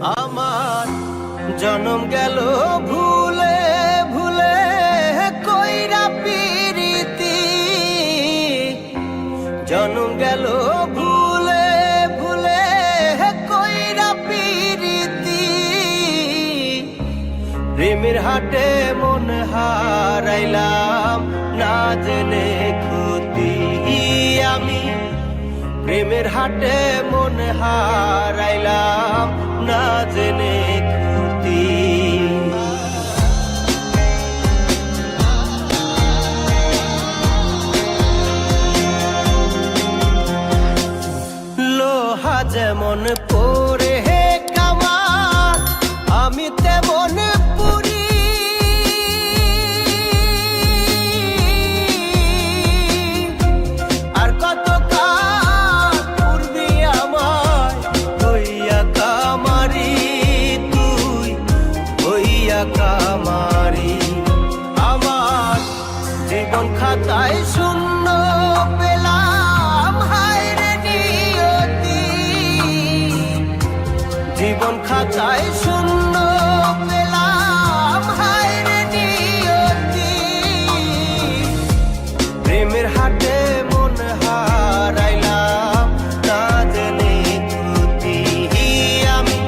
আমার জনম গেল ভুলে ভুলে কইরা পিরিতি, জনম গেল ভুলে ভুলে কইরা পিরিতি। প্রেমের হাটে মন হারাইলাম না জেনে ক্ষতি আমি, প্রেমের হাটে মন হারাইলাম না জেনে ক্ষতি। লোহা যেমন পরে হে কামার, আমি তেমন পুরি। আর কত কাল পূর্বি আমায় হইয়া কামারি, তুই হইয়া কামারি। আমার জীবন খাতায় শূন্য পেলাম হায় রে নিয়তি, জীবন খাতায় শূন্য পেলাম হায় রে নিয়তি। প্রেমের হাটে মন হারাইলাম না জেনে ক্ষতি আমি,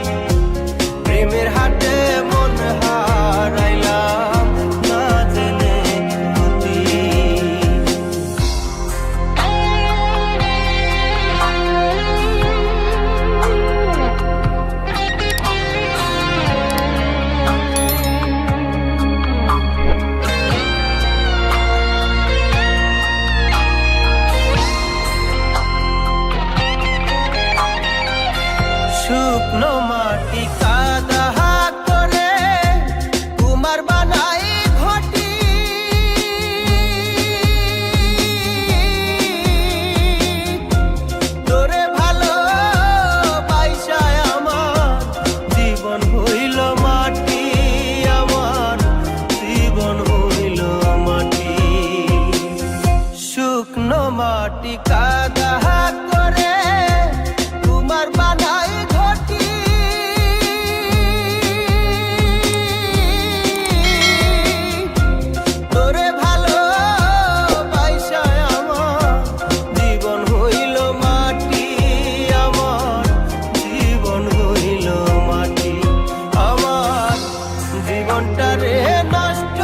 প্রেমের হাটে মন হারাইলাম না জেনে ক্ষতি। শুকনো মাটি কাদা করে কুমার বানাই ঘটি, তোরে ভালো বাইসায় আমার জীবন হইল মাটি, আমার জীবন হইল মাটি। শুকনো মাটি কাদা করে কুমার বানাই ঘটি, তোরে ভালো বাইসায় আমার জীবন হইল মাটি, আমার জীবন হইল মাটি। আমার জীবনটারে নষ্ট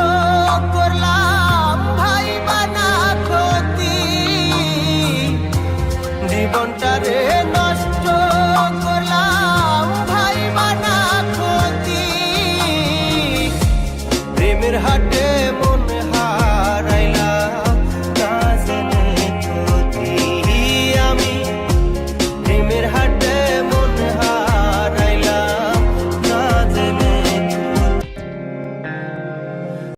করলাম ভাই বানা ক্ষতি, জীবনটারে নষ্ট করলাম ভাই বানা ক্ষতি। প্রেমের হাটে